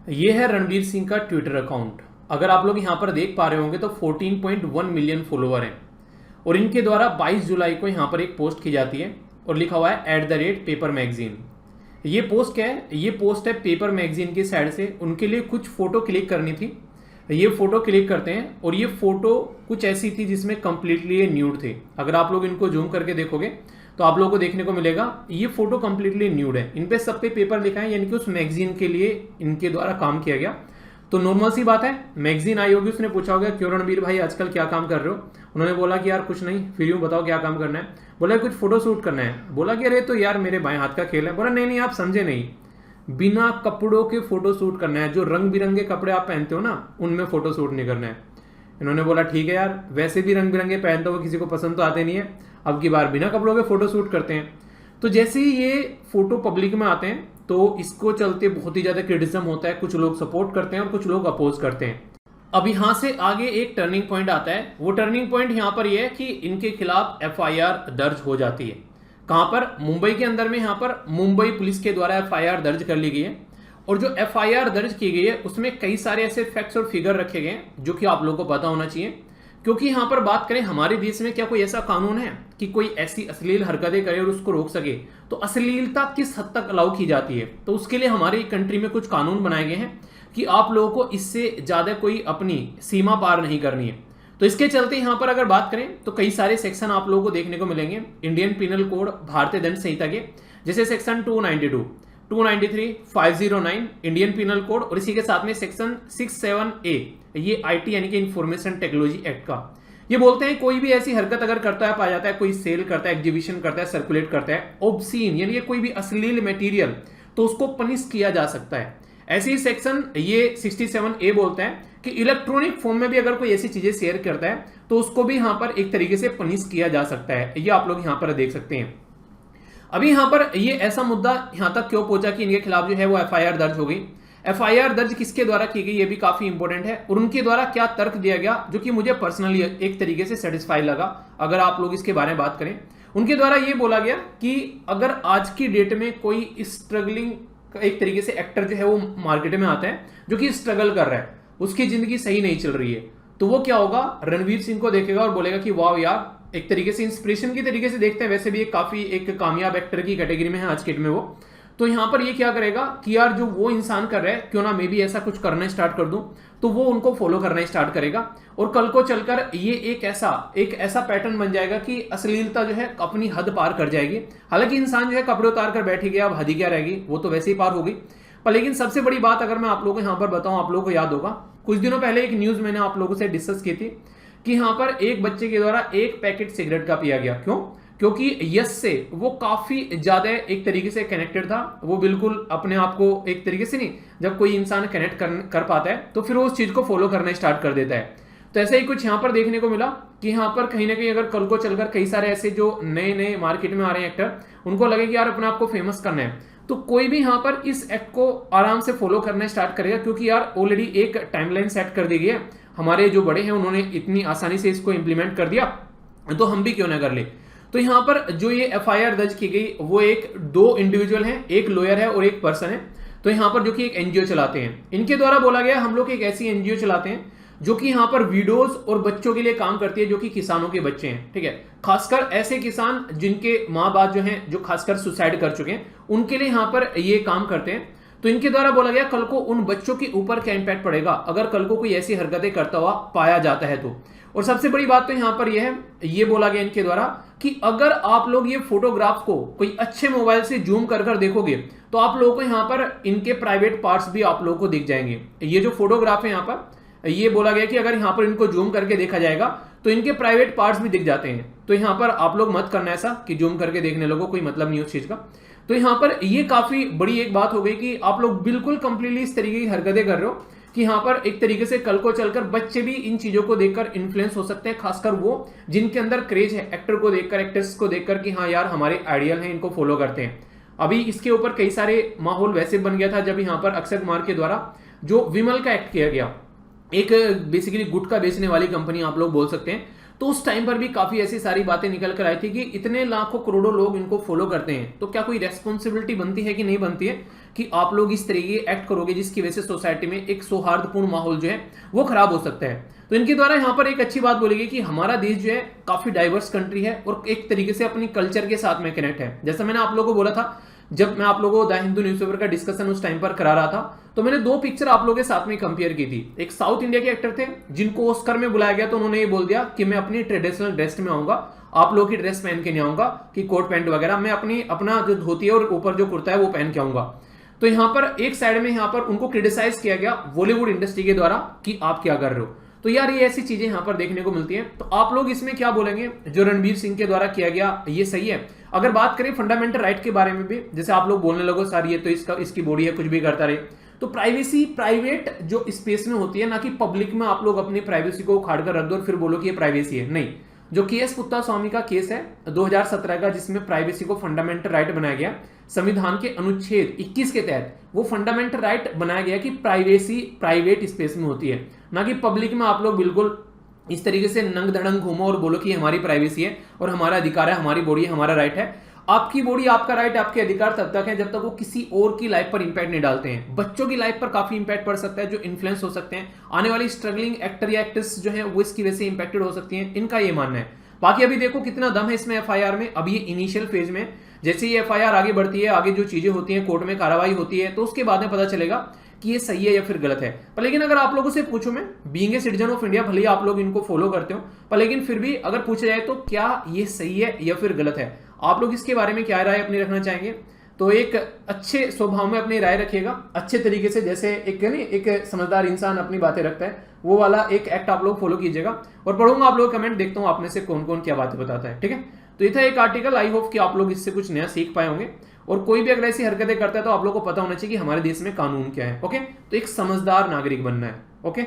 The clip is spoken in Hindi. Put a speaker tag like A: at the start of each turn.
A: ये है रणवीर सिंह का ट्विटर अकाउंट। अगर आप लोग यहाँ पर देख पा रहे होंगे तो 14.1 मिलियन फॉलोवर हैं और इनके द्वारा 22 जुलाई को यहाँ पर एक पोस्ट की जाती है और लिखा हुआ है @पेपर मैगजीन। ये पोस्ट क्या है? ये पोस्ट है पेपर मैगजीन की साइड से। उनके लिए कुछ फोटो क्लिक करनी थी। ये फोटो क्लिक करते हैं और ये फोटो कुछ ऐसी थी जिसमें कंप्लीटली ये न्यूड थे। अगर आप लोग इनको जूम करके देखोगे तो आप लोगों को देखने को मिलेगा ये फोटो कंप्लीटली न्यूड है। इन पे सब पे पेपर लिखा है, यानी कि उस मैगजीन के लिए इनके द्वारा काम किया गया। तो नॉर्मल सी बात है, मैगजीन आई होगी, उसने पूछा होगा क्यों रणवीर भाई आजकल क्या काम कर रहे हो? उन्होंने बोला कि यार कुछ नहीं, फिर यूं बताओ क्या काम करना है। बोला कुछ फोटो शूट करना है। बोला कि अरे तो यार मेरे बाएं हाथ का खेल है। बोला नहीं आप समझे नहीं, बिना कपड़ों के फोटो शूट करना है। जो रंग बिरंगे कपड़े आप पहनते हो ना, उनमें फोटो शूट नहीं करना है। इन्होंने बोला ठीक है यार, वैसे भी रंग बिरंगे पहनते हो, किसी को पसंद तो आते नहीं है, अब की बार बिना कपड़ों के फोटो शूट करते हैं। तो जैसे ही ये फोटो पब्लिक में आते हैं तो इसको चलते बहुत ही ज्यादा क्रिटिसिज्म होता है। कुछ लोग सपोर्ट करते हैं और कुछ लोग अपोज करते हैं। अब यहां से आगे एक टर्निंग पॉइंट आता है। वो टर्निंग पॉइंट यहां पर यह है कि इनके खिलाफ FIR दर्ज हो जाती है। कहां पर? मुंबई के अंदर में। यहां पर मुंबई पुलिस के द्वारा FIR दर्ज कर ली गई है और जो FIR दर्ज की गई है उसमें कई सारे ऐसे फैक्ट्स और फिगर रखे गए हैं जो कि आप लोगों को पता होना चाहिए। क्योंकि यहां पर बात करें, हमारे देश में क्या कोई ऐसा कानून है कि कोई ऐसी अश्लील हरकतें करे और उसको रोक सके? तो अश्लीलता किस हद तक अलाउ की जाती है, तो उसके लिए हमारी कंट्री में कुछ कानून बनाए गए हैं कि आप लोगों को इससे ज्यादा कोई अपनी सीमा पार नहीं करनी है। तो इसके चलते यहां पर अगर बात करें तो कई सारे सेक्शन आप लोगों को देखने को मिलेंगे इंडियन पिनल कोड, भारतीय दंड संहिता के, जैसे सेक्शन 292, 293, 509 इंडियन पिनल कोड और इसी के साथ में सेक्शन 67A, ये IT यानी कि इंफॉर्मेशन टेक्नोलॉजी एक्ट का। ये बोलते हैं कोई भी ऐसी हरकत अगर करता है, पाया जाता है, कोई सेल करता है, एग्जीबिशन करता है, सर्कुलेट करता है ऑब्सीन यानी कि कोई भी अश्लील मटेरियल, तो उसको पनिश किया जा सकता है। ऐसे ही सेक्शन ये 67A बोलता है कि इलेक्ट्रॉनिक फॉर्म में भी अगर कोई ऐसी चीजें शेयर करता है तो उसको भी यहां पर एक तरीके से पनिश किया जा सकता है। ये आप लोग यहां पर देख सकते हैं। अभी यहां पर ये ऐसा मुद्दा यहां तक क्यों पहुंचा कि इनके खिलाफ जो है वो FIR दर्ज हो गई। FIR दर्ज किसके द्वारा की गई ये भी काफी इंपॉर्टेंट है और उनके द्वारा क्या तर्क दिया गया जो कि मुझे पर्सनली एक तरीके से सेटिस्फाई लगा। अगर आप लोग इसके बारे में बात करें, उनके द्वारा ये बोला गया कि अगर आज की डेट में कोई स्ट्रगलिंग एक तरीके से एक्टर जो है वो मार्केट में आता है जो कि स्ट्रगल कर रहा है, उसकी जिंदगी सही नहीं चल रही है, तो वो क्या होगा, रणवीर सिंह को देखेगा और बोलेगा कि वाह यार, एक तरीके से इंस्पिरेशन की तरीके से देखते हैं। वैसे भी काफी एक कामयाब एक्टर की कैटेगरी में है आज के डेट में वो। तो यहां पर ये क्या करेगा कि यार जो वो इंसान कर रहा है, क्यों ना मैं भी ऐसा कुछ करना स्टार्ट कर दूं, तो वो उनको फॉलो करना स्टार्ट करेगा और कल को चलकर ये एक ऐसा पैटर्न बन जाएगा कि अश्लीलता जो है अपनी हद पार कर जाएगी। हालांकि इंसान जो है कपड़े उतार कर बैठ गया, अब हद ही क्या रहेगी, वो तो वैसे ही पार होगी। पर लेकिन सबसे बड़ी बात अगर मैं आप लोगों को यहां पर बताऊं, आप लोगों को याद होगा कुछ दिनों पहले एक न्यूज मैंने आप लोगों से डिस्कस की थी कि यहां पर एक बच्चे के द्वारा एक पैकेट सिगरेट का पिया गया। क्यों? क्योंकि यस से वो काफी ज्यादा एक तरीके से कनेक्टेड था। वो बिल्कुल अपने आप को एक तरीके से नहीं, जब कोई इंसान कनेक्ट कर पाता है तो फिर वो उस चीज को फॉलो करना स्टार्ट कर देता है। तो ऐसा ही कुछ यहां पर देखने को मिला कि यहां पर कहीं ना कहीं अगर कल को चलकर कई सारे ऐसे जो नए मार्केट में आ रहे हैं एक्टर, उनको लगे कि यार अपने आप को फेमस करना है, तो कोई भी यहां पर इस एक्ट को आराम से फॉलो करना स्टार्ट करेगा। क्योंकि यार ऑलरेडी एक टाइमलाइन सेट कर दी गई है, हमारे जो बड़े हैं उन्होंने इतनी आसानी से इसको इंप्लीमेंट कर दिया, तो हम भी क्यों ना कर ले। तो यहां पर जो ये FIR दर्ज की गई वो दो इंडिविजुअल हैं, एक लॉयर है और एक पर्सन है। तो यहां पर जो कि एक NGO चलाते हैं, इनके द्वारा बोला गया हम लोग एक ऐसी NGO चलाते हैं जो कि यहां पर विडोज और बच्चों के लिए काम करती है, जो कि किसानों के बच्चे हैं। ठीक है, खासकर ऐसे किसान जिनके माँ बाप जो हैं जो खासकर सुसाइड कर चुके हैं, उनके लिए यहां पर ये काम करते हैं। तो इनके द्वारा बोला गया कल को उन बच्चों के ऊपर क्या इंपैक्ट पड़ेगा अगर कल को कोई ऐसी हरकतें करता हुआ पाया जाता है तो। और सबसे बड़ी बात तो यहां पर यह है, ये बोला गया इनके द्वारा कि अगर आप लोग ये फोटोग्राफ को कोई अच्छे मोबाइल से जूम कर देखोगे तो आप लोगों को यहां पर इनके प्राइवेट पार्ट्स भी आप लोगों को दिख जाएंगे। ये जो फोटोग्राफ है यहां पर, ये बोला गया कि अगर यहां पर इनको जूम करके देखा जाएगा तो इनके प्राइवेट पार्ट्स भी दिख जाते हैं। तो यहां पर आप लोग मत करना ऐसा कि जूम करके देखने लगो, कोई मतलब नहीं उस चीज का। तो यहां पर ये काफी बड़ी एक बात हो गई कि आप लोग बिल्कुल कंप्लीटली इस तरीके की हरकतें कर रहे हो कि यहां पर एक तरीके से कल को चलकर बच्चे भी इन चीजों को देखकर इन्फ्लुएंस हो सकते हैं, खासकर वो जिनके अंदर क्रेज है एक्टर को देखकर, एक्ट्रेस को देखकर कि हाँ यार हमारे आइडियल हैं, इनको फॉलो करते हैं। अभी इसके ऊपर कई सारे माहौल वैसे बन गया था जब यहां पर अक्षय कुमार के द्वारा जो विमल का एक्ट किया गया, एक बेसिकली गुटखा बेचने वाली कंपनी आप लोग बोल सकते हैं, तो उस टाइम पर भी काफी ऐसी सारी बातें निकल कर आई थी कि इतने लाखों करोड़ों लोग इनको फॉलो करते हैं, तो क्या कोई रेस्पॉन्सिबिलिटी बनती है कि नहीं बनती है कि आप लोग इस तरीके एक्ट करोगे जिसकी वजह से सोसाइटी में एक सौहार्दपूर्ण माहौल जो है वो खराब हो सकता है। तो इनके द्वारा यहाँ पर एक अच्छी बात बोली गई कि हमारा देश जो है काफी डाइवर्स कंट्री है और एक तरीके से अपनी कल्चर के साथ में कनेक्ट है। जैसा मैंने आप लोगों को बोला था, जब मैं आप लोगों को द हिंदू न्यूज़पेपर का डिस्कशन उस टाइम पर करा रहा था, तो मैंने दो पिक्चर आप लोगों के साथ में कंपेयर की थी। एक साउथ इंडिया के एक्टर थे जिनको ऑस्कर में बुलाया गया, तो उन्होंने ये बोल दिया कि मैं अपनी ट्रेडिशनल ड्रेस में आऊंगा, आप लोगों की ड्रेस पहन के नहीं आऊंगा कि कोट पैंट वगैरह, मैं अपना जो धोती है और ऊपर जो कुर्ता है वो पहन के आऊंगा। तो यहाँ पर एक साइड में यहाँ पर उनको क्रिटिसाइज किया गया बॉलीवुड इंडस्ट्री के द्वारा कि आप क्या कर रहे हो। तो यार ये ऐसी चीजें यहाँ पर देखने को मिलती हैं। तो आप लोग इसमें क्या बोलेंगे, जो रणवीर सिंह के द्वारा किया गया ये सही है? अगर बात करें फंडामेंटल राइट के बारे में भी, जैसे आप लोग बोलने लगो सर ये तो इसकी बॉडी है, कुछ भी करता रहे, तो प्राइवेसी प्राइवेट जो स्पेस में होती है, ना कि पब्लिक में आप लोग अपनी प्राइवेसी को उखाड़ कर रख दो और फिर बोलो कि ये प्राइवेसी है। नहीं, जो केएस कुत्तास्वामी का केस है 2017 का, जिसमें प्राइवेसी को फंडामेंटल राइट बनाया गया संविधान के अनुच्छेद 21 के तहत, वो फंडामेंटल राइट बनाया गया कि प्राइवेसी प्राइवेट स्पेस में होती है, ना कि पब्लिक में आप लोग बिल्कुल इस तरीके से नंग धड़ंग घूमो और बोलो कि हमारी प्राइवेसी है और हमारा अधिकार है, हमारी बॉडी है, हमारा राइट है। आपकी बॉडी, आपका राइट, आपके अधिकार तब तक है जब तक वो किसी और की लाइफ पर इंपैक्ट नहीं डालते हैं। बच्चों की लाइफ पर काफी इंपैक्ट पड़ सकता है, जो इन्फ्लुएंस हो सकते हैं, आने वाली स्ट्रगलिंग एक्टर या एक्ट्रेस जो है वो इसकी वजह से इंपैक्टेड हो सकती हैं, इनका ये मानना है। बाकी अभी देखो कितना दम है इसमें एफआईआर में। अभी ये इनिशियल फेज में, जैसे ये एफआईआर आगे बढ़ती है, आगे जो चीजें होती हैं, कोर्ट में कार्रवाई होती है, तो उसके बाद में पता चलेगा कि ये सही है या फिर गलत है। पर लेकिन अगर आप लोगों से पूछूं मैं, being a citizen of India, भले ही आप लोग इनको फॉलो करते हो, पर लेकिन फिर भी अगर पूछा जाए तो क्या ये सही है या फिर गलत है, आप लोग इसके बारे में क्या राय अपनी रखना चाहेंगे? तो एक अच्छे स्वभाव में अपनी राय रखिएगा, अच्छे तरीके से, जैसे एक समझदार इंसान अपनी बातें रखता है, वो वाला एक एक्ट आप लोग फॉलो कीजिएगा। और पढ़ूंगा आप लोग कमेंट, देखता हूं आप में से कौन कौन क्या बातें बताता है। ठीक है, तो ये था एक आर्टिकल। आई होप कि आप लोग इससे कुछ नया सीख पाए होंगे। और कोई भी अगर ऐसी हरकतें करता है तो आप लोगों को पता होना चाहिए कि हमारे देश में कानून क्या है। ओके, तो एक समझदार नागरिक बनना है। ओके।